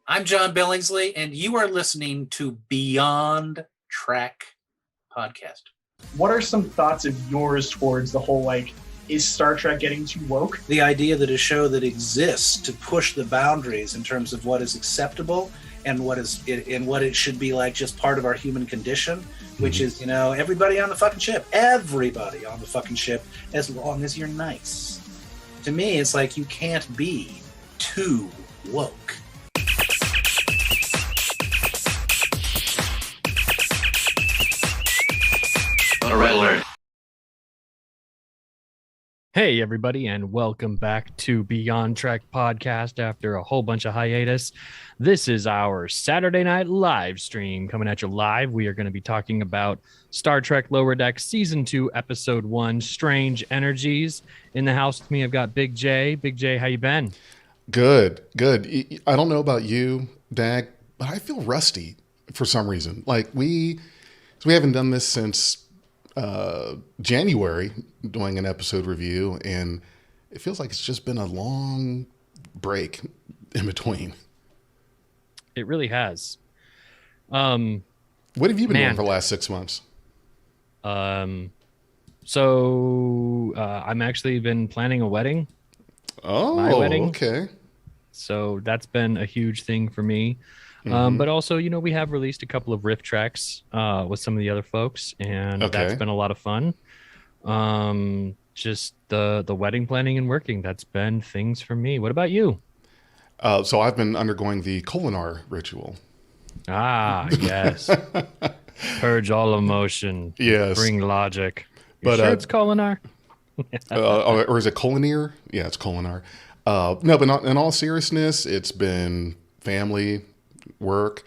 I'm John Billingsley, and you are listening to Beyond Track Podcast. What are some thoughts of yours towards the whole, is Star Trek getting too woke? The idea that a show that exists to push the boundaries in terms of what is acceptable and what it should be like just part of our human condition, which is, everybody on the fucking ship, as long as you're nice. To me, it's like you can't be too woke. Red alert. Hey, everybody, and welcome back to Beyond Trek Podcast after a whole bunch of hiatus. This is our Saturday night live stream coming at you live. We are going to be talking about Star Trek Lower Decks Season 2, Episode 1, Strange Energies. In the house with me, I've got Big J. Big J, how you been? Good. I don't know about you, Dag, but I feel rusty for some reason. We haven't done this since January, doing an episode review, and it feels like it's just been a long break in between. It really has. What have you been doing for the last 6 months? I'm actually been planning a wedding. Oh, my wedding. Okay. So that's been a huge thing for me. But also, we have released a couple of riff tracks with some of the other folks, and that's been a lot of fun. Just the wedding planning and working, that's been things for me. What about you? So I've been undergoing the Kolinar ritual. Ah, yes. Purge all emotion. Yes. Bring logic. But sure it's Kolinar? Or is it Kolinier? Yeah, it's Kolinar. No, but not, in all seriousness, it's been family, work,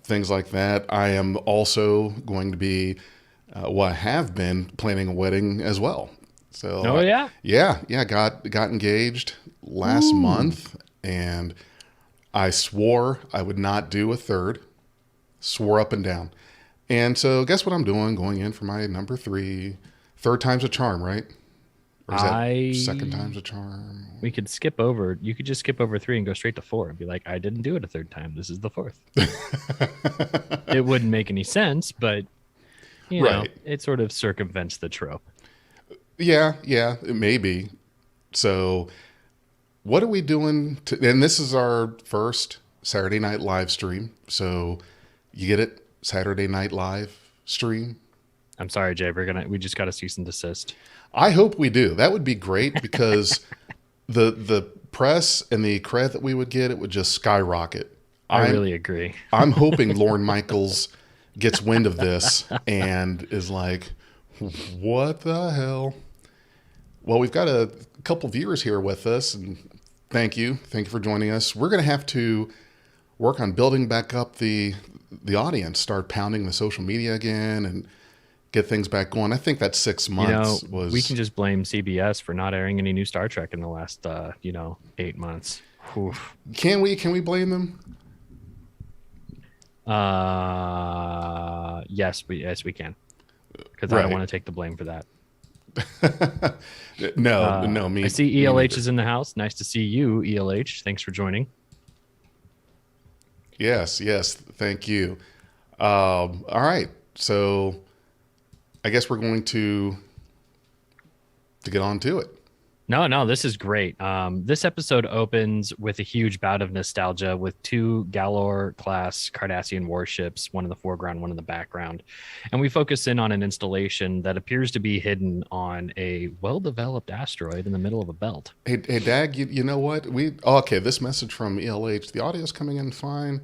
things like that. I am also going to be, I have been planning a wedding as well. So, got engaged last month, and I swore I would not do a third. Swore up and down. And so, guess what I'm doing? Going in for my number 3. Third time's a charm, right? Or is that second time's a charm? We could skip over. You could just skip over 3 and go straight to 4 and be like, I didn't do it a third time. This is the 4th. It wouldn't make any sense, but you know, it sort of circumvents the trope. Yeah, it may be. So what are we doing? And this is our first Saturday night live stream. So you get it? Saturday night live stream. I'm sorry, Jay. We just got a cease and desist. I hope we do. That would be great because the press and the credit that we would get, it would just skyrocket. I really agree. I'm hoping Lorne Michaels gets wind of this and is like, what the hell? Well, we've got a couple viewers here with us, and thank you for joining us. We're going to have to work on building back up the audience, start pounding the social media again, and get things back going. I think that 6 months was... We can just blame CBS for not airing any new Star Trek in the last, 8 months. Oof. Can we blame them? Yes, we can. Because I don't want to take the blame for that. No, me. I see ELH is in the house. Nice to see you, ELH. Thanks for joining. Yes, thank you. All right, so I guess we're going to get on to it. No, this is great. This episode opens with a huge bout of nostalgia with 2 Galor-class Cardassian warships, one in the foreground, one in the background. And we focus in on an installation that appears to be hidden on a well-developed asteroid in the middle of a belt. Hey Dag, you know what? This message from ELH, the audio's coming in fine.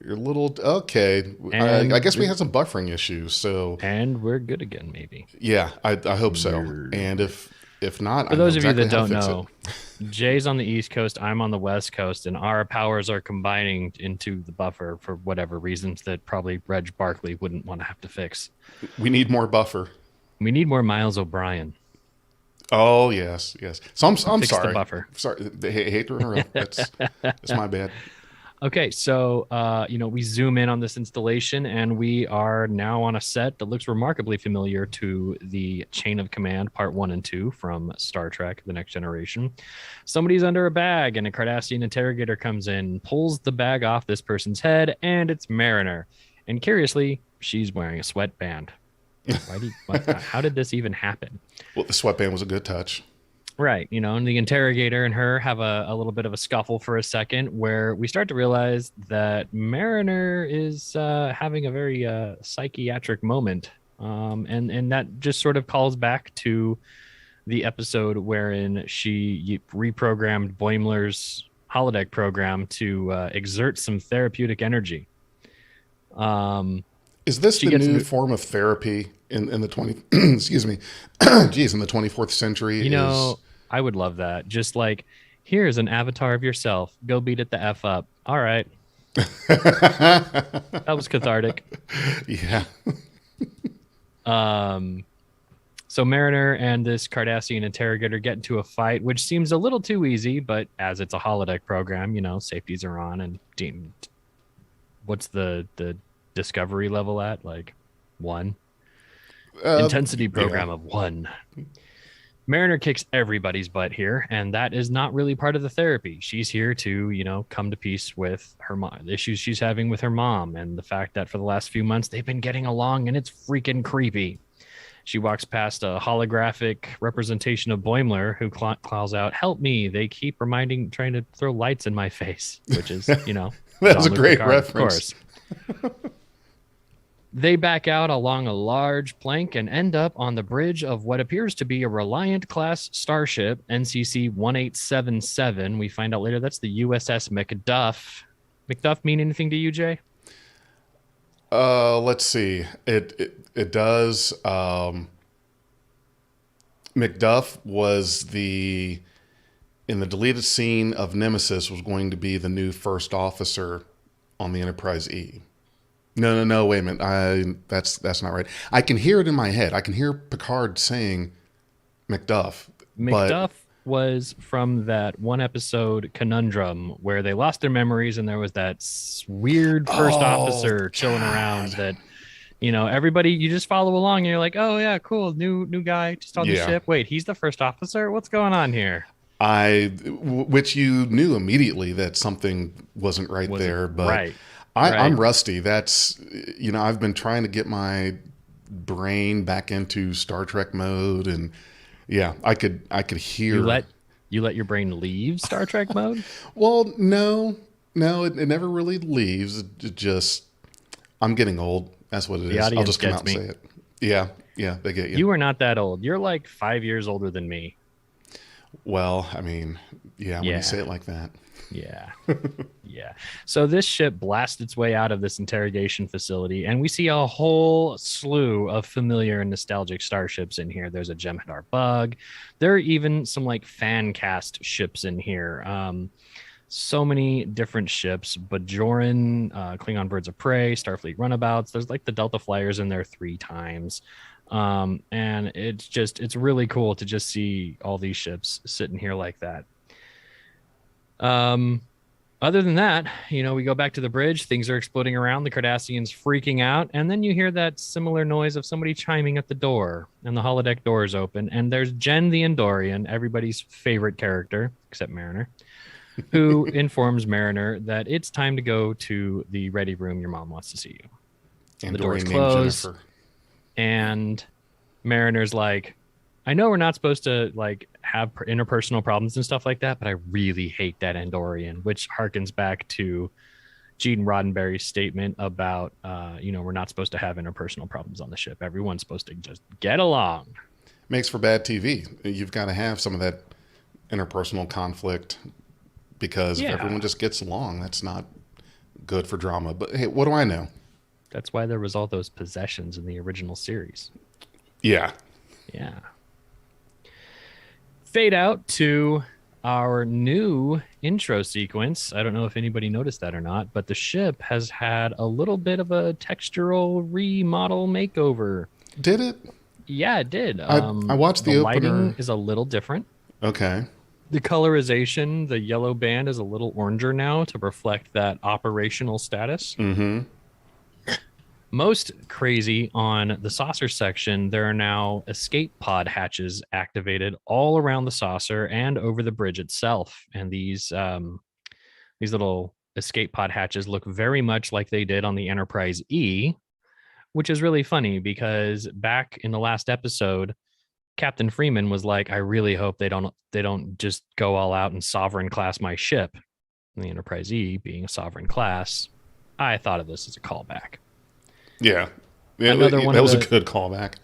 You're a little... Okay. I guess we had some buffering issues, so... And we're good again, maybe. Yeah, I hope so. And if not, for those of you that don't know, Jay's on the East Coast, I'm on the West Coast, and our powers are combining into the buffer for whatever reasons that probably Reg Barkley wouldn't want to have to fix. We need more buffer. We need more Miles O'Brien. Oh, yes. So I'm Fix sorry. The buffer. Sorry. Hate to interrupt. That's my bad. Okay, so we zoom in on this installation, and we are now on a set that looks remarkably familiar to the Chain of Command Part 1 and 2 from Star Trek: The Next Generation. Somebody's under a bag, and a Cardassian interrogator comes in, pulls the bag off this person's head, and it's Mariner. And curiously, she's wearing a sweatband. How did this even happen? Well, the sweatband was a good touch. Right. And the interrogator and her have a little bit of a scuffle for a second where we start to realize that Mariner is having a very psychiatric moment. And that just sort of calls back to the episode wherein she reprogrammed Boimler's holodeck program to exert some therapeutic energy. Is this the new form of therapy in the 20 excuse me geez, in the 24th century? I would love that. Just like, here's an avatar of yourself, go beat it the F up. All right. That was cathartic. Yeah. So Mariner and this Cardassian interrogator get into a fight, which seems a little too easy, but as it's a holodeck program, safeties are on, and what's the discovery level at? Like 1? Intensity program of 1. Mariner kicks everybody's butt here, and that is not really part of the therapy. She's here to, come to peace with her mom, the issues she's having with her mom, and the fact that for the last few months they've been getting along, and it's freaking creepy. She walks past a holographic representation of Boimler, who calls out, "Help me! They keep trying to throw lights in my face," which is, That's Jean-Luc a great Picard, reference. of course. They back out along a large plank and end up on the bridge of what appears to be a Reliant-class starship, NCC 1877. We find out later that's the USS Macduff. Macduff mean anything to you, Jay? Let's see. It does. Macduff was in the deleted scene of Nemesis was going to be the new first officer on the Enterprise E. No, wait a minute. That's not right. I can hear it in my head. I can hear Picard saying Macduff. Macduff was from that one episode Conundrum where they lost their memories and there was that weird first officer chilling around that, everybody, you just follow along and you're like, oh yeah, cool. New guy just on the ship. Wait, he's the first officer? What's going on here? Which you knew immediately that something wasn't right there, but right. I'm rusty. That's, I've been trying to get my brain back into Star Trek mode, and yeah, I could hear. You let your brain leave Star Trek mode? Well, no, it never really leaves. It just, I'm getting old. That's what it is. I'll just come out and say it. Yeah, they get you. You are not that old. You're like 5 years older than me. Well, I mean, when you say it like that. Yeah. Yeah. So this ship blasts its way out of this interrogation facility, and we see a whole slew of familiar and nostalgic starships in here. There's a Jem'Hadar Bug. There are even some like fan cast ships in here. So many different ships. Bajoran, Klingon Birds of Prey, Starfleet Runabouts. There's like the Delta Flyers in there 3 times. And it's really cool to just see all these ships sitting here like that. Other than that, we go back to the bridge, things are exploding around, the Cardassians freaking out, and then you hear that similar noise of somebody chiming at the door, and the holodeck doors open, and there's Jen the Andorian, everybody's favorite character, except Mariner, who informs Mariner that it's time to go to the ready room, your mom wants to see you. And the doors close, and Mariner's like, I know we're not supposed to like have interpersonal problems and stuff like that, but I really hate that Andorian, which harkens back to Gene Roddenberry's statement about, we're not supposed to have interpersonal problems on the ship. Everyone's supposed to just get along. Makes for bad TV. You've got to have some of that interpersonal conflict because if everyone just gets along, that's not good for drama. But hey, what do I know? That's why there was all those possessions in the original series. Yeah. Yeah. Fade out to our new intro sequence. I don't know if anybody noticed that or not, but the ship has had a little bit of a textural remodel makeover. Did it? Yeah, it did. I watched the opener. Lighting is a little different. Okay. The colorization, the yellow band is a little oranger now to reflect that operational status. Mm-hmm. Most crazy on the saucer section, there are now escape pod hatches activated all around the saucer and over the bridge itself. And these little escape pod hatches look very much like they did on the Enterprise E, which is really funny because back in the last episode, Captain Freeman was like, I really hope they don't just go all out and sovereign class my ship. And the Enterprise E being a sovereign class, I thought of this as a callback. Yeah. Another one that of was the- a good callback.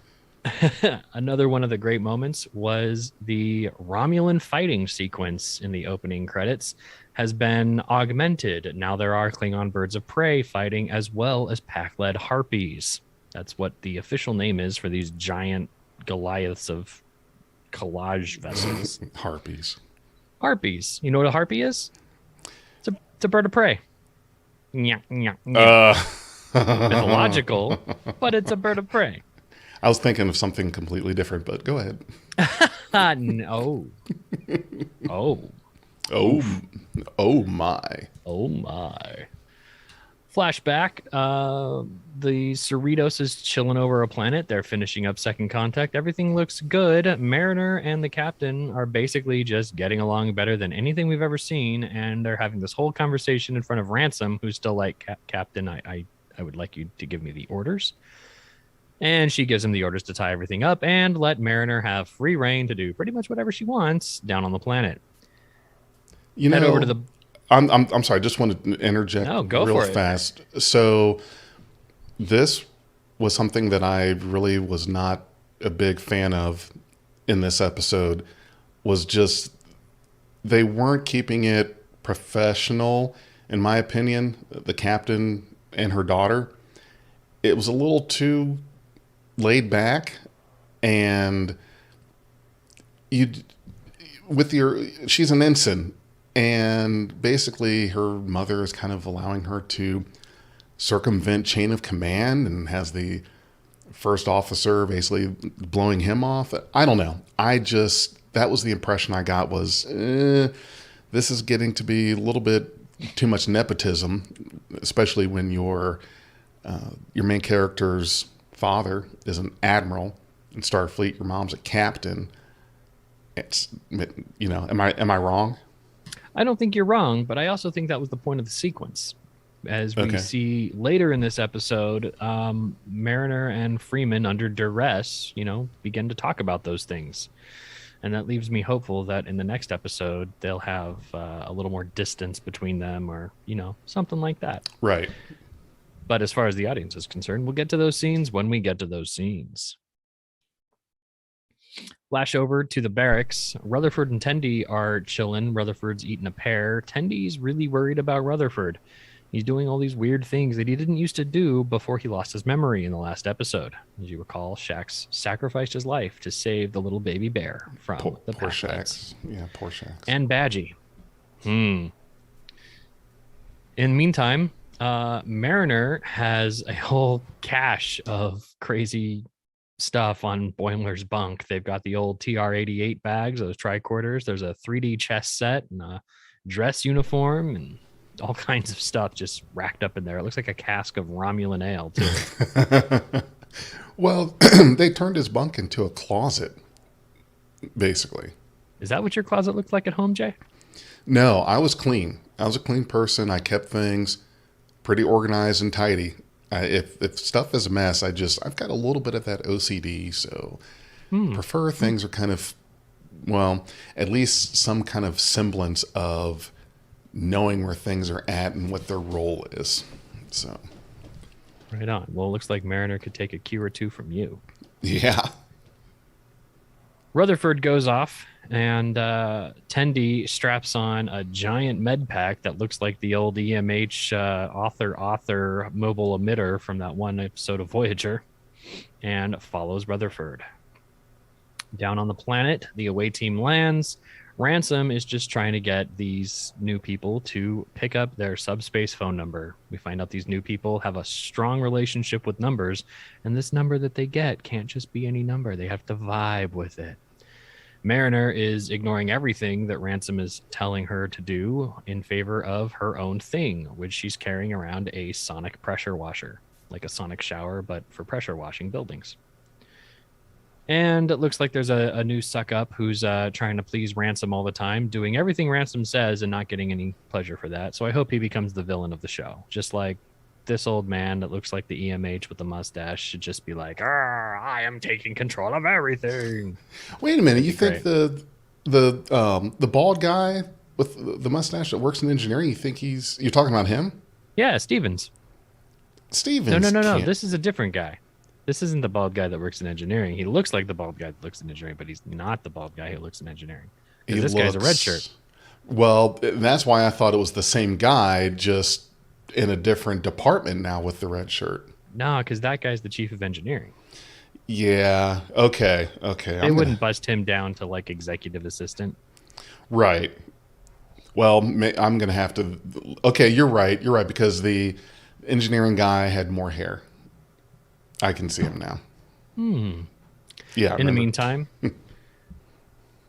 Another one of the great moments was the Romulan fighting sequence in the opening credits has been augmented. Now there are Klingon birds of prey fighting as well as pack-led harpies. That's what the official name is for these giant Goliaths of collage vessels. Harpies. Harpies. You know what a harpy is? It's a bird of prey. Nya, nya, nya. Mythological, but it's a bird of prey. I was thinking of something completely different, but go ahead. No. Oh. Oh my. Oh my. Flashback. The Cerritos is chilling over a planet. They're finishing up Second Contact. Everything looks good. Mariner and the captain are basically just getting along better than anything we've ever seen. And they're having this whole conversation in front of Ransom, who's still like, Captain, I would like you to give me the orders. And she gives him the orders to tie everything up and let Mariner have free reign to do pretty much whatever she wants down on the planet. You know, Head over to the I'm sorry. I just wanted to interject go real for it. fast. So this was something that I really was not a big fan of in this episode. Was just they weren't keeping it professional, in my opinion. The captain and her daughter. It was a little too laid back, and she's an ensign. And basically, her mother is kind of allowing her to circumvent chain of command and has the first officer basically blowing him off. I don't know. That was the impression I got was, this is getting to be a little bit too much nepotism, especially when your main character's father is an admiral in Starfleet. Your mom's a captain. It's, am I wrong? I don't think you're wrong, but I also think that was the point of the sequence. As we see later in this episode, Mariner and Freeman, under duress, begin to talk about those things. And that leaves me hopeful that in the next episode, they'll have a little more distance between them or, something like that. Right. But as far as the audience is concerned, we'll get to those scenes when we get to those scenes. Flash over to the barracks. Rutherford and Tendi are chilling. Rutherford's eating a pear. Tendi's really worried about Rutherford. He's doing all these weird things that he didn't used to do before he lost his memory in the last episode. As you recall, Shax sacrificed his life to save the little baby bear from the poor Pac-Leds. Shax. Yeah, poor Shax. And Badgie. In the meantime, Mariner has a whole cache of crazy stuff on Boimler's bunk. They've got the old TR-88 bags, those tricorders. There's a 3D chess set and a dress uniform and all kinds of stuff just racked up in there. It looks like a cask of Romulan ale, too. Well, they turned his bunk into a closet, basically. Is that what your closet looked like at home, Jay? No, I was clean. I was a clean person. I kept things pretty organized and tidy. If stuff is a mess, I've got a little bit of that OCD, so prefer things are kind of, well, at least some kind of semblance of knowing where things are at and what their role is. So, right on. Well, it looks like Mariner could take a cue or two from you. Yeah. Rutherford goes off, and Tendi straps on a giant med pack that looks like the old EMH author mobile emitter from that one episode of Voyager, and follows Rutherford. Down on the planet, the away team lands. Ransom is just trying to get these new people to pick up their subspace phone number. We find out these new people have a strong relationship with numbers, and this number that they get can't just be any number. They have to vibe with it. Mariner is ignoring everything that Ransom is telling her to do in favor of her own thing, which she's carrying around a sonic pressure washer, like a sonic shower, but for pressure washing buildings. And it looks like there's a new suck up who's trying to please Ransom all the time, doing everything Ransom says and not getting any pleasure for that. So I hope he becomes the villain of the show. Just like this old man that looks like the EMH with the mustache should just be like, I am taking control of everything. Wait a minute. You think the bald guy with the mustache that works in engineering, you're talking about him? Yeah, Stevens. Stevens. No. This is a different guy. This isn't the bald guy that works in engineering. He looks like the bald guy that looks in engineering, but he's not the bald guy who looks in engineering. This guy's a red shirt. Well, that's why I thought it was the same guy, just in a different department now with the red shirt. No, because that guy's the chief of engineering. Yeah. Okay. They wouldn't bust him down to like executive assistant. Right. Well, I'm going to have to. Okay, you're right. Because the engineering guy had more hair. I can see him now. Yeah. In the meantime,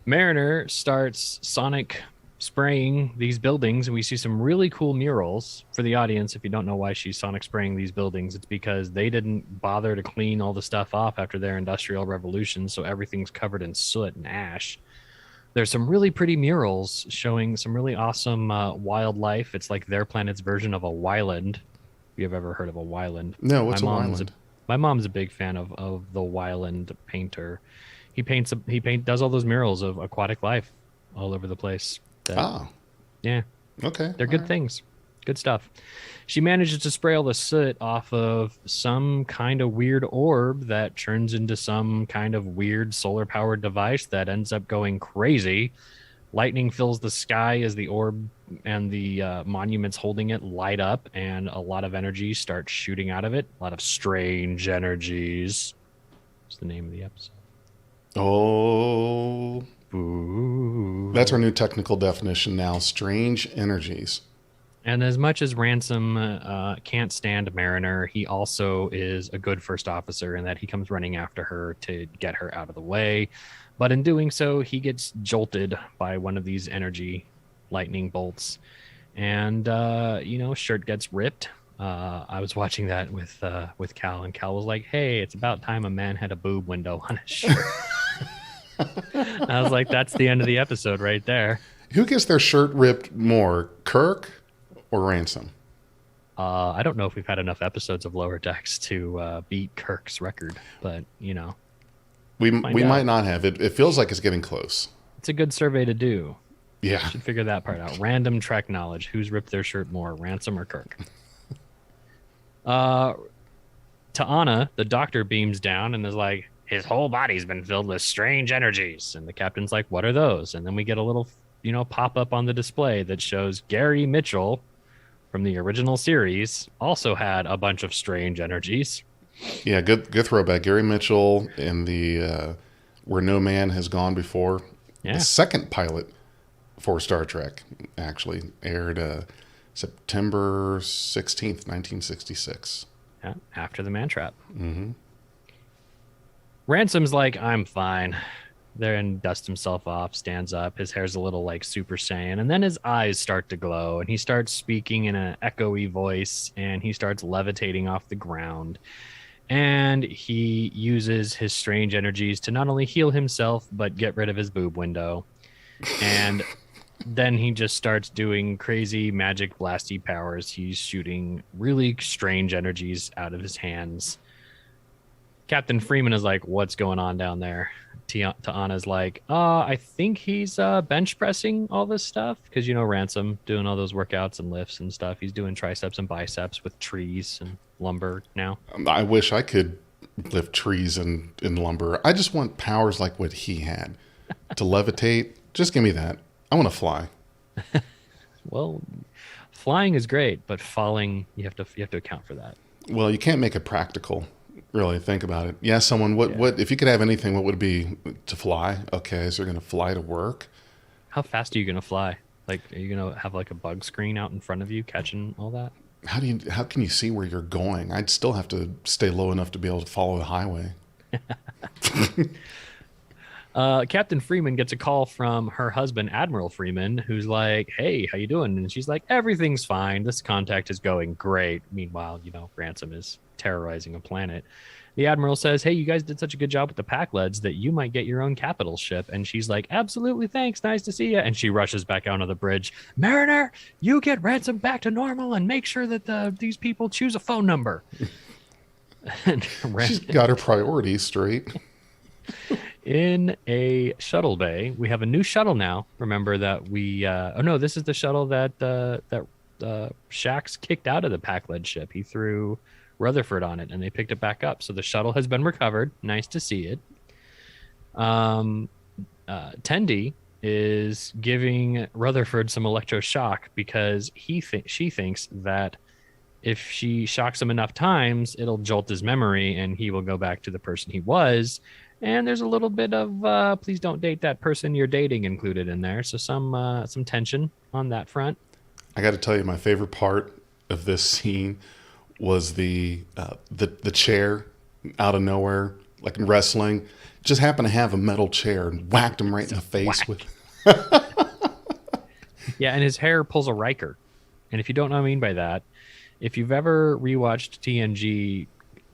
Mariner starts sonic spraying these buildings, and we see some really cool murals. For the audience, if you don't know why she's sonic spraying these buildings, it's because they didn't bother to clean all the stuff off after their industrial revolution, so everything's covered in soot and ash. There's some really pretty murals showing some really awesome wildlife. It's like their planet's version of a wyland. If you've ever heard of a wyland. No, what's a wyland? My mom's a big fan of the wyland painter. He does all those murals of aquatic life all over the place. Yeah. Okay. They're good things. Good stuff. She manages to spray all the soot off of some kind of weird orb that turns into some kind of weird solar-powered device that ends up going crazy. Lightning fills the sky as the orb and the monuments holding it light up, and a lot of energy starts shooting out of it. A lot of strange energies. That's the name of the episode. Oh... Ooh. That's our new technical definition now. Strange energies. And as much as Ransom can't stand Mariner, he also is a good first officer in that he comes running after her to get her out of the way. But in doing so, he gets jolted by one of these energy lightning bolts. And, shirt gets ripped. I was watching that with Cal, and Cal was like, hey, it's about time a man had a boob window on his shirt. I was like, that's the end of the episode right there. Who gets their shirt ripped more, Kirk or Ransom? I don't know if we've had enough episodes of Lower Decks to beat Kirk's record, but we might not have. It feels like it's getting close. It's a good survey to do. Yeah, should figure that part out. Random Trek knowledge: who's ripped their shirt more, Ransom or Kirk? T'Ana, the doctor, beams down and is like, his whole body's been filled with strange energies. And the captain's like, what are those? And then we get a little, pop up on the display that shows Gary Mitchell from the original series also had a bunch of strange energies. Yeah, good throwback. Gary Mitchell in the Where No Man Has Gone Before. Yeah. The second pilot for Star Trek actually aired September 16th, 1966. Yeah, after the Man Trap. Mm-hmm. Ransom's like, I'm fine. There, and dusts himself off, stands up. His hair's a little like Super Saiyan, and then his eyes start to glow, and he starts speaking in an echoey voice, and he starts levitating off the ground. And he uses his strange energies to not only heal himself, but get rid of his boob window. And then he just starts doing crazy magic blasty powers. He's shooting really strange energies out of his hands. Captain Freeman is like, what's going on down there? T'Ana's like, I think he's bench pressing all this stuff. Because, Ransom doing all those workouts and lifts and stuff. He's doing triceps and biceps with trees and lumber now. I wish I could lift trees and lumber. I just want powers like what he had. To levitate, just give me that. I want to fly. Well, flying is great, but falling, you have to account for that. Well, you can't make it practical. Really think about it. Yeah, what if you could have anything, what would it be? To fly? Okay, so you're going to fly to work? How fast are you going to fly? Like, are you going to have like a bug screen out in front of you catching all that? How can you see where you're going? I'd still have to stay low enough to be able to follow the highway. Captain Freeman gets a call from her husband, Admiral Freeman, who's like, "Hey, how you doing?" And she's like, "Everything's fine. This contact is going great." Meanwhile, Ransom is terrorizing a planet. The Admiral says, "Hey, you guys did such a good job with the Pack-Leds that you might get your own capital ship." And she's like, "Absolutely, thanks. Nice to see you." And she rushes back out on the bridge. "Mariner, you get Ransom back to normal and make sure that these people choose a phone number." And She's got her priorities straight. in a shuttle bay, we have a new shuttle now. Remember that oh no, this is the shuttle that Shax kicked out of the Pack-Led ship. He threw Rutherford on it and they picked it back up. So the shuttle has been recovered. Nice to see it. Tendi is giving Rutherford some electroshock because she thinks that if she shocks him enough times, it'll jolt his memory and he will go back to the person he was. And there's a little bit of please don't date that person you're dating included in there. So some tension on that front. I got to tell you, my favorite part of this scene was the chair out of nowhere, like in wrestling. Just happened to have a metal chair and whacked him right in the face with. Yeah, and his hair pulls a Riker. And if you don't know what I mean by that, if you've ever rewatched TNG,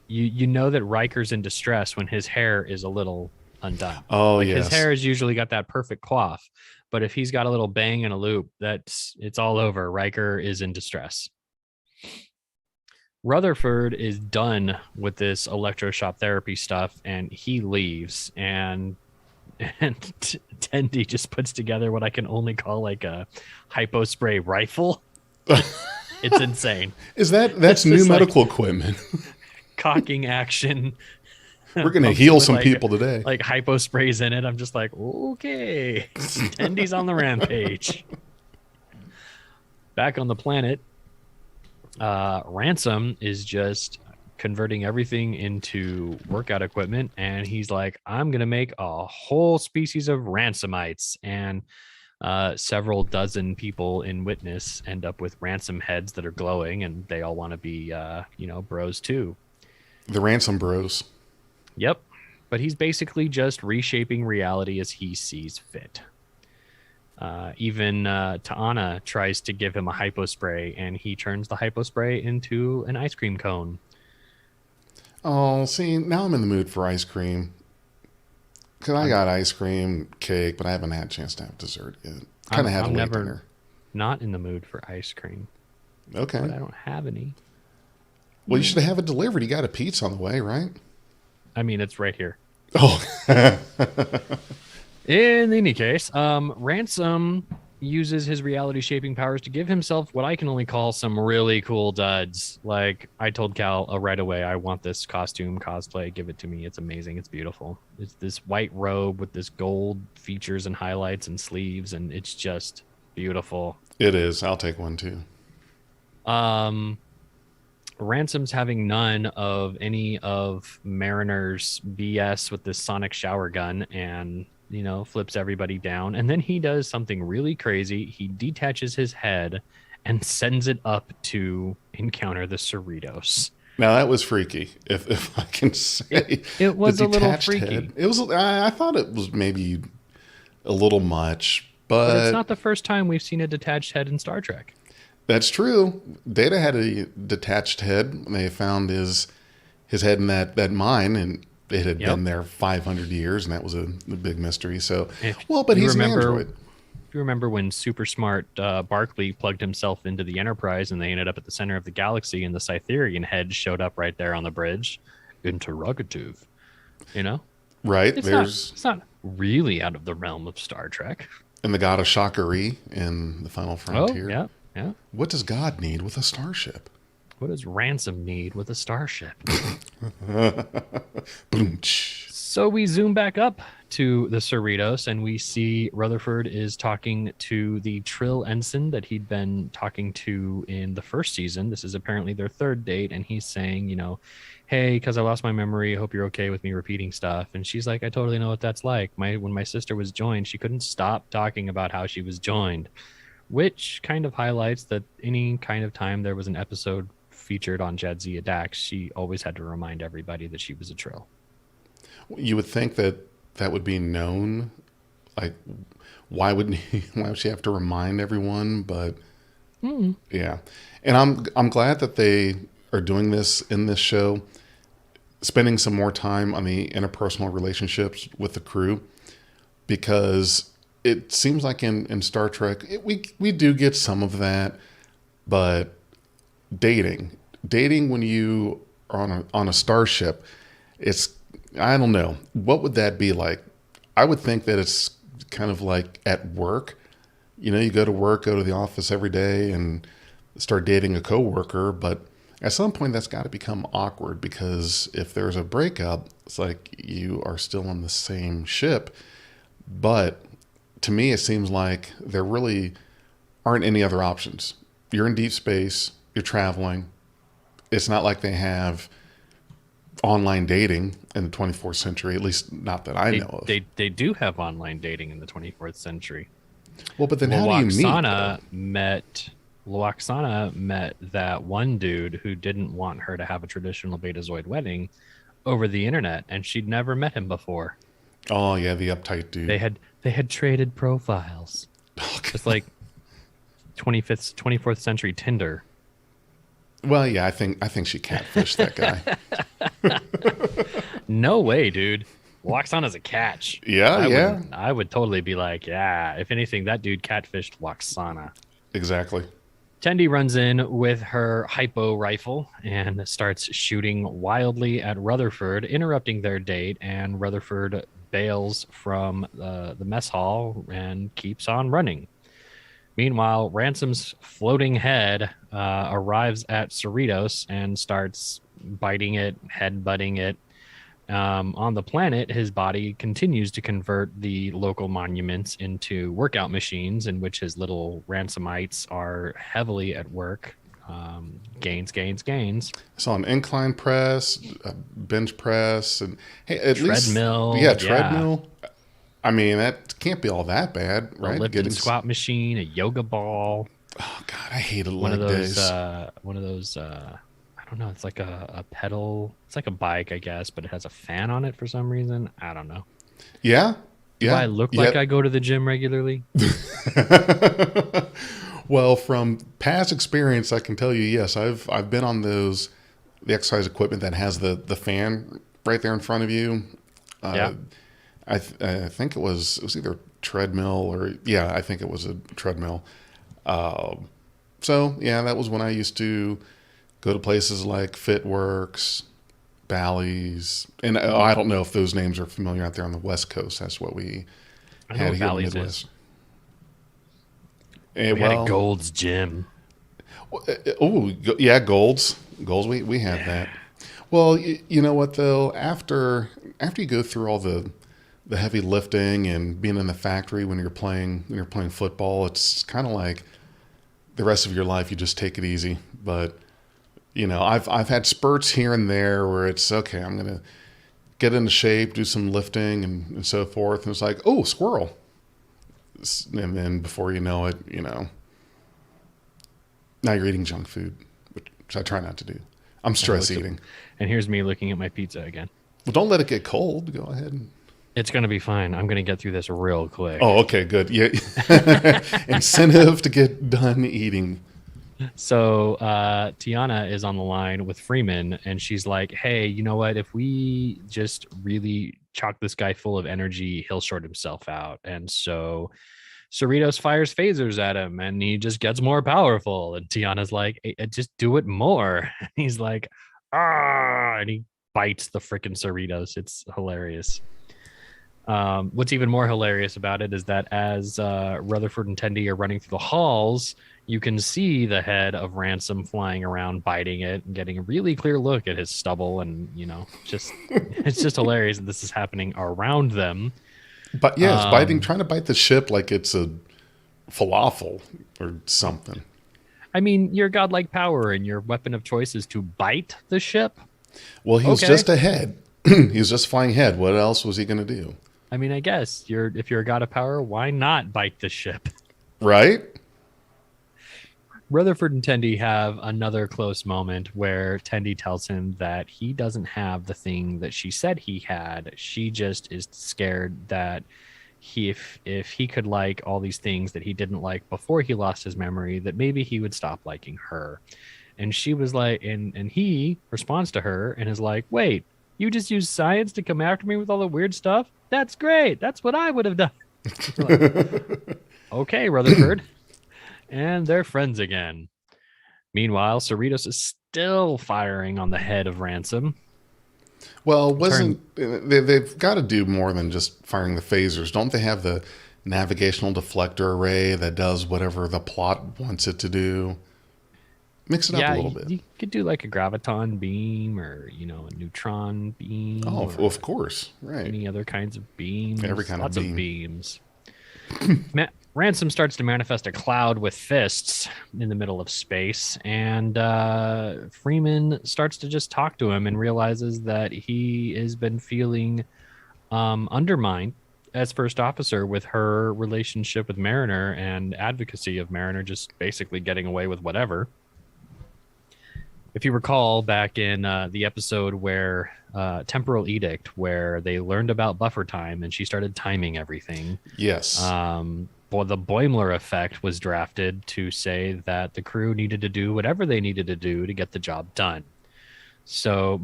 you know that Riker's in distress when his hair is a little undone. Oh, yes. His hair has usually got that perfect coif, but if he's got a little bang and a loop, it's all over. Riker is in distress. Rutherford is done with this electroshock therapy stuff, and he leaves. And Tendi just puts together what I can only call like a hypospray rifle. It's insane. That's new medical equipment? Cocking action. We're going to heal some people today. Like hypo sprays in it. I'm just like, okay. Tendi's on the rampage. Back on the planet, Ransom is just converting everything into workout equipment. And he's like, I'm going to make a whole species of Ransomites. And several dozen people in Witness end up with ransom heads that are glowing. And they all want to be, bros too. The Ransom Bros. Yep. But he's basically just reshaping reality as he sees fit. Even Ta'ana tries to give him a hypospray, and he turns the hypospray into an ice cream cone. Oh, see, now I'm in the mood for ice cream. Because I got ice cream, cake, but I haven't had a chance to have dessert yet. Kind of had a late dinner. Not in the mood for ice cream. Okay. But I don't have any. Well, you should have it delivered. You got a pizza on the way, right? I mean, it's right here. Oh. In any case, Ransom uses his reality shaping powers to give himself what I can only call some really cool duds. Like, I told Cal right away, I want this costume cosplay. Give it to me. It's amazing. It's beautiful. It's this white robe with this gold features and highlights and sleeves, and it's just beautiful. It is. I'll take one too. Ransom's having none of any of Mariner's BS with this sonic shower gun and, flips everybody down. And then he does something really crazy. He detaches his head and sends it up to encounter the Cerritos. Now, that was freaky, if I can say. It was a little freaky. Head. It was. I thought it was maybe a little much, but it's not the first time we've seen a detached head in Star Trek. That's true. Data had a detached head. They found his head in that mine, and it had been there 500 years, and that was a big mystery. So, but he's an android. If you remember when super smart Barclay plugged himself into the Enterprise, and they ended up at the center of the galaxy, and the Cytherian head showed up right there on the bridge. Interrogative, Right. It's not really out of the realm of Star Trek. And the god of Shakari in the Final Frontier. Oh, yeah. Yeah. What does God need with a starship? What does Ransom need with a starship? So we zoom back up to the Cerritos, and we see Rutherford is talking to the Trill ensign that he'd been talking to in the first season. This is apparently their third date, and he's saying, hey, because I lost my memory, I hope you're okay with me repeating stuff. And she's like, I totally know what that's like. When my sister was joined, she couldn't stop talking about how she was joined. Which kind of highlights that any kind of time there was an episode featured on Jadzia Dax, she always had to remind everybody that she was a Trill. You would think that that would be known. Like, why would she have to remind everyone? But yeah, and I'm glad that they are doing this in this show, spending some more time on the interpersonal relationships with the crew, because it seems like in Star Trek we do get some of that, but dating when you are on a starship, it's, I don't know, what would that be like? I would think that it's kind of like at work. You know, you go to work, go to the office every day and start dating a coworker, but at some point that's got to become awkward, because if there's a breakup, it's like you are still on the same ship. But to me, it seems like there really aren't any other options. You're in deep space, you're traveling. It's not like they have online dating in the 24th century, at least not that I know of. They do have online dating in the 24th century. Well, but then how do you meet? Loaxana met that one dude who didn't want her to have a traditional Betazoid wedding over the internet, and she'd never met him before. Oh yeah, the uptight dude. They had traded profiles. It's like 24th century Tinder. Well, yeah, I think she catfished that guy. No way, dude. Loaxana's a catch. Yeah, I would totally be like, yeah, if anything, that dude catfished Loaxana. Exactly. Tendi runs in with her hypo rifle and starts shooting wildly at Rutherford, interrupting their date, and Rutherford bails from the mess hall and keeps on running. Meanwhile, Ransom's floating head arrives at Cerritos and starts biting it, head-butting it. On the planet, his body continues to convert the local monuments into workout machines, in which his little ransomites are heavily at work. Gains. So an incline press, a bench press, and hey, at treadmill. Least, treadmill. I mean, that can't be all that bad, right? A lift and squat machine, a yoga ball. Oh God, I hated one of those. days. One of those. I don't know. It's like a pedal. It's like a bike, I guess, but it has a fan on it for some reason. I don't know. Yeah. Do I look like I go to the gym regularly? Well, from past experience, I can tell you, yes, I've been on the exercise equipment that has the fan right there in front of you. Yeah. I think it was either treadmill or I think it was a treadmill. So yeah, that was when I used to go to places like Fitworks, Bally's, and I don't know if those names are familiar out there on the West Coast. That's what we had here in the Midwest. We had a Gold's Gym. Oh yeah, Gold's. We had that. Well, you know what though? After you go through all the heavy lifting and being in the factory when you're playing football, it's kind of like the rest of your life you just take it easy. But you know, I've had spurts here and there where it's okay, I'm gonna get into shape, do some lifting and so forth, and it's like, oh, squirrel. And then before you know it, you know, now you're eating junk food, which I try not to do. I'm stress eating. And here's me looking at my pizza again. Well, don't let it get cold. Go ahead. It's going to be fine. I'm going to get through this real quick. Oh, okay, good. Yeah. Incentive to get done eating. So Tiana is on the line with Freeman, and she's like, hey, you know what? If we just really chock this guy full of energy, he'll short himself out. And so Cerritos fires phasers at him, and he just gets more powerful. And Tiana's like, hey, just do it more. And he's like, ah, and he bites the freaking Cerritos. It's hilarious. What's even more hilarious about it is that as Rutherford and Tendi are running through the halls, you can see the head of Ransom flying around, biting it, and getting a really clear look at his stubble. And, you know, just it's just hilarious that this is happening around them. But yeah, it's trying to bite the ship like it's a falafel or something. I mean, your godlike power and your weapon of choice is to bite the ship. Well, he was just a head. He was just flying head. What else was he going to do? I mean, I guess if you're a god of power, why not bite the ship? Right? Rutherford and Tendi have another close moment where Tendi tells him that he doesn't have the thing that she said he had. She just is scared that if he could like all these things that he didn't like before he lost his memory, that maybe he would stop liking her. And she was like, and he responds to her and is like, wait, you just use science to come after me with all the weird stuff? That's great. That's what I would have done. Like, okay, Rutherford. And they're friends again. Meanwhile, Cerritos is still firing on the head of Ransom. Well, they've got to do more than just firing the phasers. Don't they have the navigational deflector array that does whatever the plot wants it to do? Mix it up a little bit. You could do like a graviton beam or, a neutron beam. Oh, of course. Right. Any other kinds of beams. Every kind Lots of beam. of beams. Ransom starts to manifest a cloud with fists in the middle of space, and Freeman starts to just talk to him and realizes that he has been feeling undermined as first officer with her relationship with Mariner and advocacy of Mariner just basically getting away with whatever. If you recall back in the episode where Temporal Edict, where they learned about buffer time and she started timing everything. Yes. Well, the Boimler effect was drafted to say that the crew needed to do whatever they needed to do to get the job done. So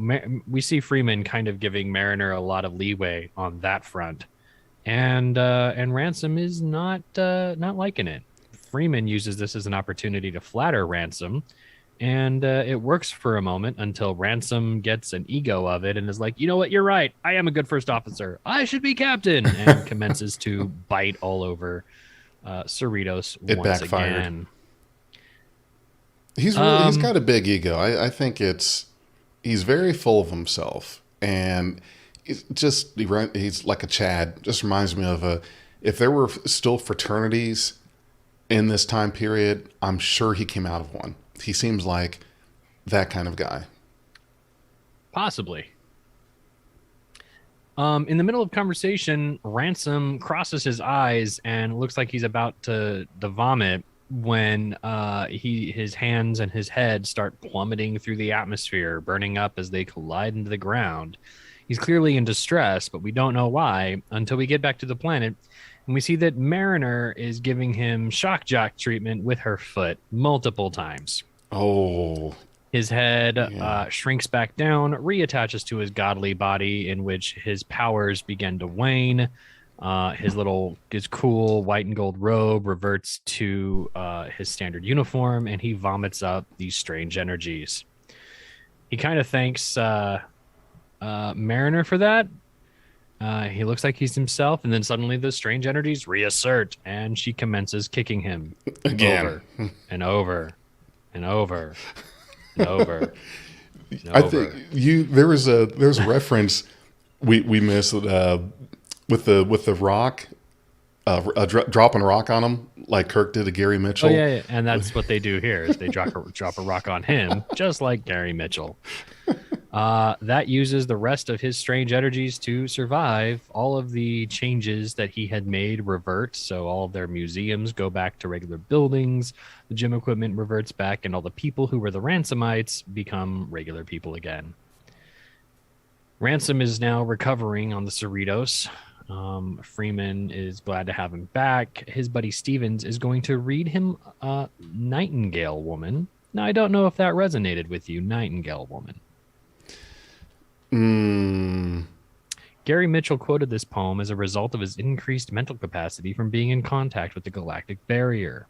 we see Freeman kind of giving Mariner a lot of leeway on that front, and Ransom is not liking it. Freeman uses this as an opportunity to flatter Ransom, and it works for a moment until Ransom gets an ego of it and is like, you know what, you're right. I am a good first officer. I should be captain, and commences to bite all over Cerritos once again. He's got a big ego. I think he's very full of himself, and he's like a Chad. Just reminds me of if there were still fraternities in this time period, I'm sure he came out of one. He seems like that kind of guy. Possibly. In the middle of conversation, Ransom crosses his eyes and looks like he's about to vomit when his hands and his head start plummeting through the atmosphere, burning up as they collide into the ground. He's clearly in distress, but we don't know why until we get back to the planet, and we see that Mariner is giving him shock jock treatment with her foot multiple times. Oh. His head shrinks back down, reattaches to his godly body, in which his powers begin to wane. His cool white and gold robe reverts to his standard uniform, and he vomits up these strange energies. He kind of thanks Mariner for that. He looks like he's himself, and then suddenly the strange energies reassert, and she commences kicking him again, over and over and over. Over. I think there's a reference we missed with the rock, dropping a rock on him like Kirk did to Gary Mitchell. Oh yeah, and that's what they do here is they drop a rock on him just like Gary Mitchell. That uses the rest of his strange energies to survive. All of the changes that he had made revert, so all of their museums go back to regular buildings, the gym equipment reverts back, and all the people who were the Ransomites become regular people again. Ransom is now recovering on the Cerritos. Freeman is glad to have him back. His buddy Stevens is going to read him Nightingale Woman. Now, I don't know if that resonated with you, Nightingale Woman. Gary Mitchell quoted this poem as a result of his increased mental capacity from being in contact with the galactic barrier.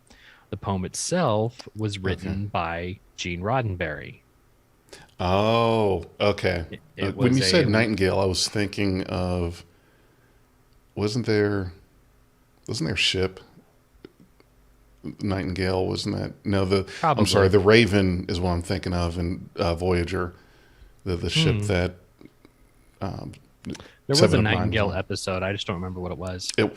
The poem itself was written by Gene Roddenberry. Oh, okay. When you said Nightingale, I was thinking of wasn't there ship Nightingale? Wasn't that Probably. I'm sorry, the Raven is what I'm thinking of in Voyager, the ship that. There was a Nightingale episode. I just don't remember what it was. In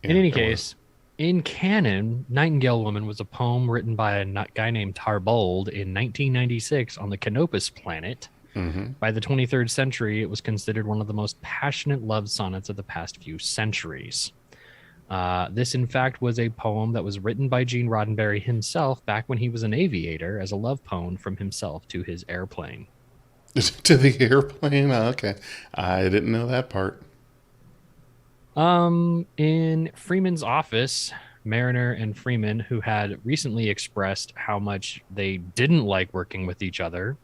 any case, in canon, Nightingale Woman was a poem written by a guy named Tarbold in 1996 on the Canopus planet. Mm-hmm. By the 23rd century, it was considered one of the most passionate love sonnets of the past few centuries. This, in fact, was a poem that was written by Gene Roddenberry himself back when he was an aviator as a love poem from himself to his airplane. To the airplane? Oh, okay. I didn't know that part. In Freeman's office, Mariner and Freeman, who had recently expressed how much they didn't like working with each other,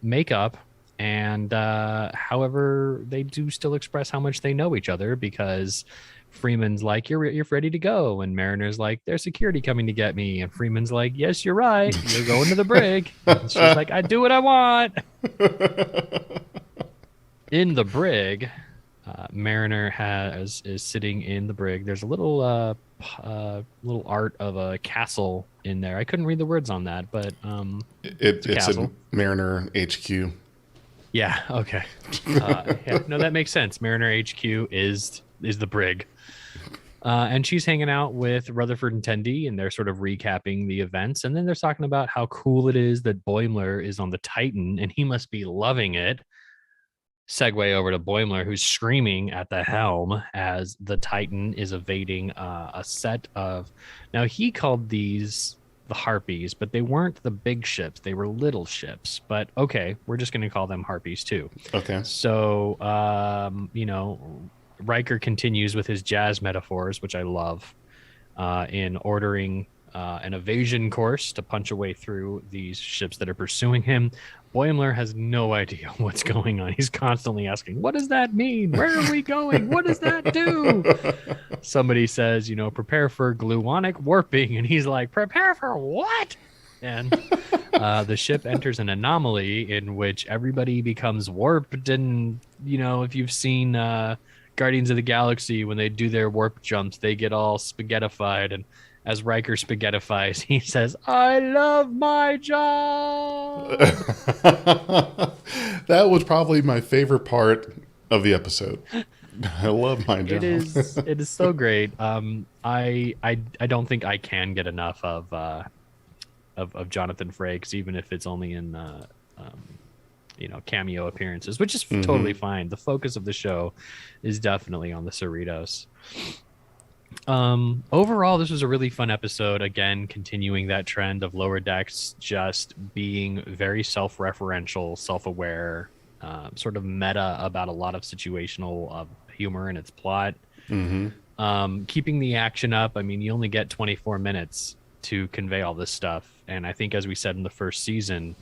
make up. And however, they do still express how much they know each other, because Freeman's like, you're ready to go. And Mariner's like, there's security coming to get me. And Freeman's like, yes, you're right. You're going to the brig. And she's like, I do what I want. In the brig, Mariner is sitting in the brig. There's a little art of a castle in there. I couldn't read the words on that, but it's a Mariner HQ. Yeah. Okay. Yeah, no, that makes sense. Mariner HQ is the brig, and she's hanging out with Rutherford and Tendi, and they're sort of recapping the events. And then they're talking about how cool it is that Boimler is on the Titan, and he must be loving it. Segue over to Boimler, who's screaming at the helm as the Titan is evading a set of. Now, he called these the Harpies, but they weren't the big ships. They were little ships. But okay, we're just going to call them Harpies too. Okay. So, Riker continues with his jazz metaphors, which I love, in ordering an evasion course to punch a way through these ships that are pursuing him. Boimler has no idea what's going on. He's constantly asking, what does that mean? Where are we going? What does that do? Somebody says, prepare for gluonic warping. And he's like, prepare for what? And the ship enters an anomaly in which everybody becomes warped. And, if you've seen Guardians of the Galaxy, when they do their warp jumps, they get all spaghettified. And as Riker spaghettifies, he says, I love my job. That was probably my favorite part of the episode. I love my job. It is so great. I don't think I can get enough of Jonathan Frakes, even if it's only in cameo appearances, which is totally fine. The focus of the show is definitely on the Cerritos. Overall, this was a really fun episode. Again, continuing that trend of Lower Decks just being very self-referential, self-aware, sort of meta about a lot of situational humor in its plot. Keeping the action up. I mean, you only get 24 minutes to convey all this stuff. And I think, as we said in the first season,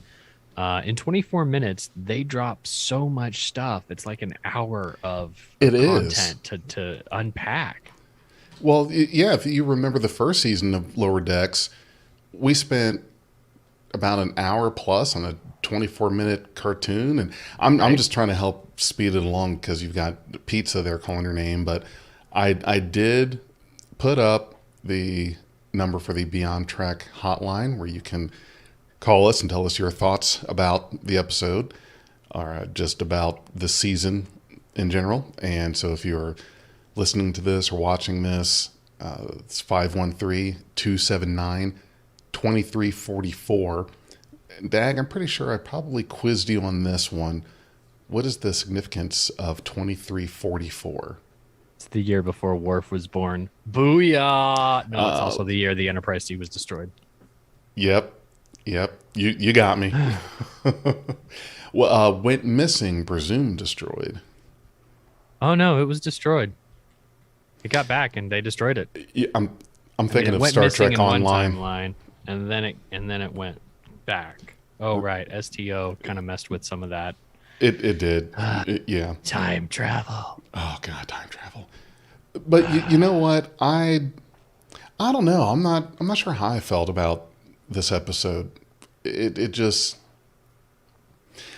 in 24 minutes, they drop so much stuff. It's like an hour of content to unpack. Well, yeah, if you remember the first season of Lower Decks, we spent about an hour plus on a 24-minute cartoon. And I'm just trying to help speed it along because you've got Pizza there calling her name. But I did put up the number for the Beyond Trek hotline where you can call us and tell us your thoughts about the episode or just about the season in general. And so if you're listening to this or watching this, it's 513-279-2344. Dag, I'm pretty sure I probably quizzed you on this one. What is the significance of 2344? It's the year before Worf was born. Booyah! No, it's also the year the Enterprise C was destroyed. Yep. You got me. Well, went missing, presumed destroyed. Oh no, it was destroyed. It got back and they destroyed it. Yeah, I'm thinking of Star Trek Online. Timeline, and then it went back. Oh right, STO kind of messed with some of that. It did. Yeah. Time travel. Oh god, time travel. But you know what? I don't know. I'm not sure how I felt about this episode. It just,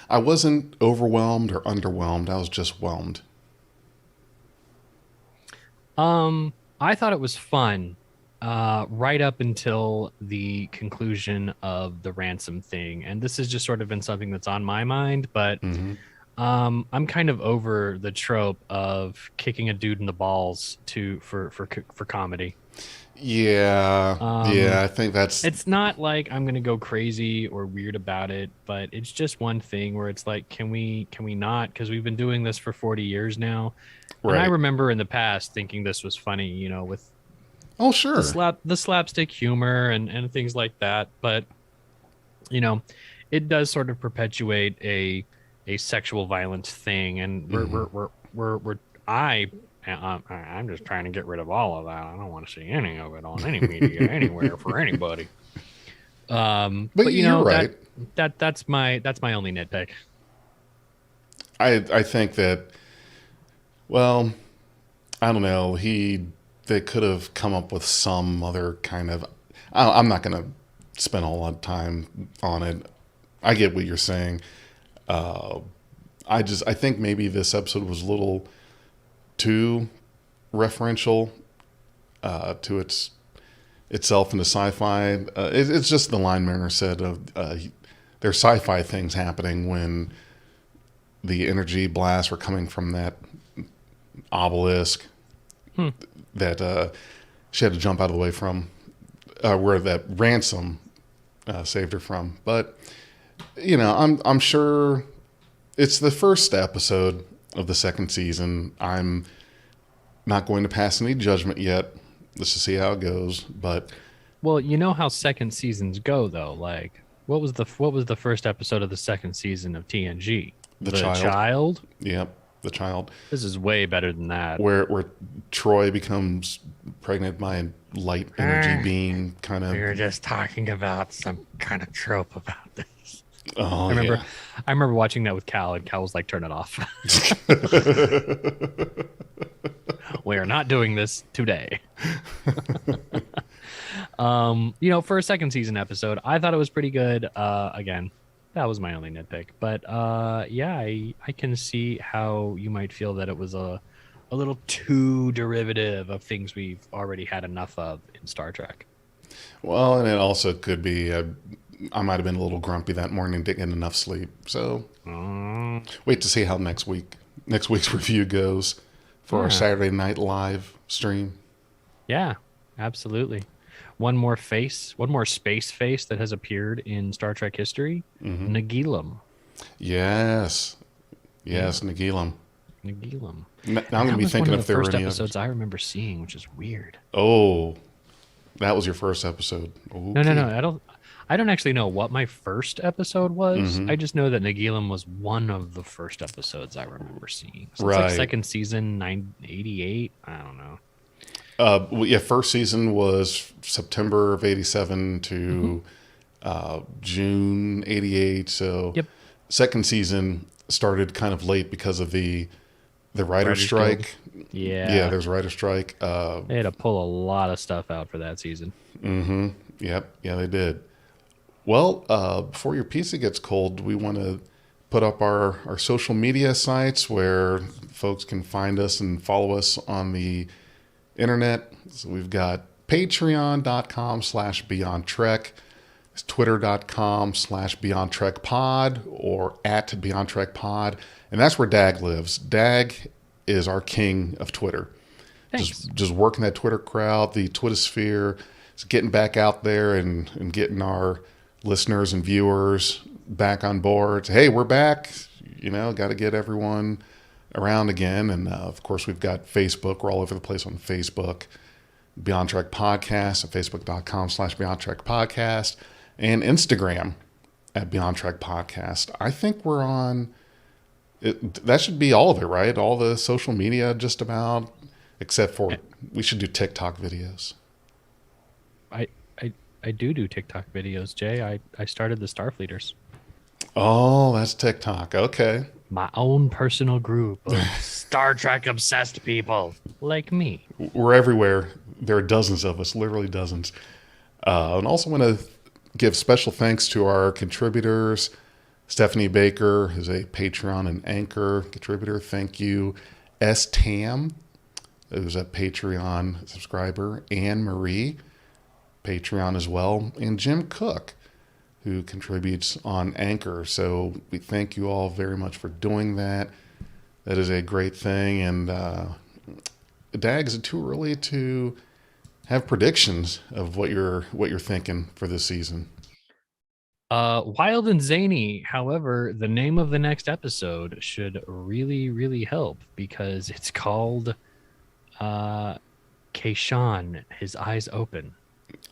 I wasn't overwhelmed or underwhelmed. I was just whelmed. I thought it was fun, right up until the conclusion of the ransom thing. And this has just sort of been something that's on my mind, but I'm kind of over the trope of kicking a dude in the balls for comedy. Yeah, Um, yeah, I think that's it's not like I'm gonna go crazy or weird about it, but it's just one thing where it's like, can we not? Because we've been doing this for 40 years now, and I right. remember in the past thinking this was funny, with Oh, the sure. slapstick humor and things like that. But you know, it does sort of perpetuate a sexual violence thing, and Hmm. I'm just trying to get rid of all of that. I don't want to see any of it on any media anywhere for anybody. But But you're right. that's my only nitpick. I think that, well, I don't know. They could have come up with some other kind of. I'm not going to spend a lot of time on it. I get what you're saying. Uh, I think maybe this episode was a little too referential to itself into sci-fi. It's just the line Mariner said of there's sci-fi things happening when the energy blasts were coming from that obelisk Hmm. that she had to jump out of the way from, where that ransom saved her from. But I'm sure it's the first episode of the second season. I'm not going to pass any judgment yet. Let's just see how it goes. But Well, you know how second seasons go though. Like, what was the first episode of the second season of TNG? the The child, Child. yep, the child, This is way better than that. where Troy becomes pregnant by a light energy being, kind We were of. just talking about some kind of trope about this. Oh I remember, yeah. I remember watching that with Cal, and Cal was like, "Turn it off. We are not doing this today." For a second season episode, I thought it was pretty good. Again, that was my only nitpick, but yeah, I can see how you might feel that it was a little too derivative of things we've already had enough of in Star Trek. Well, and it also could be I might have been a little grumpy that morning, didn't get enough sleep. So Mm, wait to see how next week's review goes for our yeah, Saturday Night Live stream. yeah, absolutely. One more space face that has appeared in Star Trek history, Hmm. Nagilum. Yes, Yeah, yes, Nagilum. Nagilum. Now I'm And going to that be was one thinking of the if there were first any others. episodes I remember seeing, which is weird. Oh, that was your first episode. No, no, no. Okay. I don't actually know what my first episode was. Hmm. I just know that Nagilum was one of the first episodes I remember seeing. So it's like Right. second season, 988. I don't know. Well, yeah, first season was September of '87 Hmm. to June '88. So Yep. second season started kind of late because of the writer's Writers Guild. strike. Yeah, Yeah. there's a writer's strike. They had to pull a lot of stuff out for that season. Mm-hmm. Yep. Yeah, they did. Well, before your pizza gets cold, we want to put up our social media sites where folks can find us and follow us on the internet. So we've got patreon.com/Beyond Trek. It's twitter.com/Beyond Trek Pod or at Beyond Trek Pod. And that's where Dag lives. Dag is our king of Twitter. Thanks. Just working that Twitter crowd, the Twitter sphere, is getting back out there and getting our listeners and viewers back on board. Hey, we're back. Got to get everyone around again. And of course, we've got Facebook. We're all over the place on Facebook. Beyond Trek Podcast at facebook.com/Beyond Trek Podcast and Instagram at Beyond Trek Podcast. I think we're on it. That should be all of it, right? All the social media, just about, except for we should do TikTok videos. I I I do TikTok videos, Jay. I started the Starfleeters, Oh, that's TikTok. Okay. my own personal group of Star Trek obsessed people like me. We're everywhere. There are dozens of us, literally dozens. And also want to give special thanks to our contributors. Stephanie Baker is a Patreon and Anchor contributor. Thank you. S. Tam, who's a Patreon subscriber. Anne Marie, Patreon as well. And Jim Cook, who contributes on Anchor. So we thank you all very much for doing that. That is a great thing. And Dag, is it too early to have predictions of what you're thinking for this season? Wild and zany. However, the name of the next episode should really, really help because it's called Kayshawn, His Eyes Open.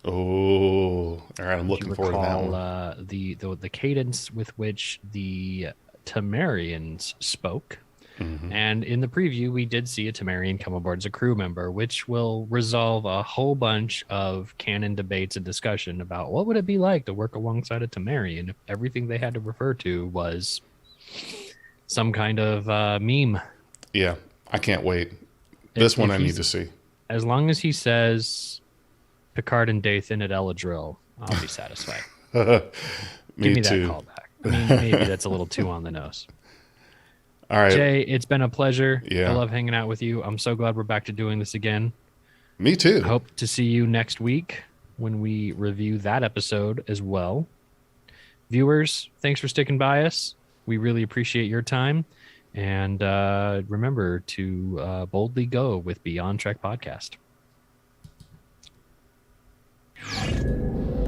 Oh, all right. I'm looking forward to that one. The cadence with which the Temerians spoke. Mm-hmm. And in the preview, we did see a Temerian come aboard as a crew member, which will resolve a whole bunch of canon debates and discussion about what would it be like to work alongside a Temerian if everything they had to refer to was some kind of meme. Yeah, I can't wait. This one I need to see. As long as he says Picard and Dathan at Eladrill, I'll be satisfied. Give me too. that callback. I mean, maybe that's a little too on the nose. All right. Jay, it's been a pleasure. Yeah. I love hanging out with you. I'm so glad we're back to doing this again. Me too. I hope to see you next week when we review that episode as well. Viewers, thanks for sticking by us. We really appreciate your time. And remember to boldly go with Beyond Trek Podcast.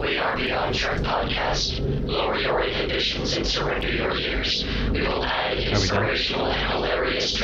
We are Beyond Trek Podcast. Lower your inhibitions and surrender your ears. We will add Are we done? inspirational and hilarious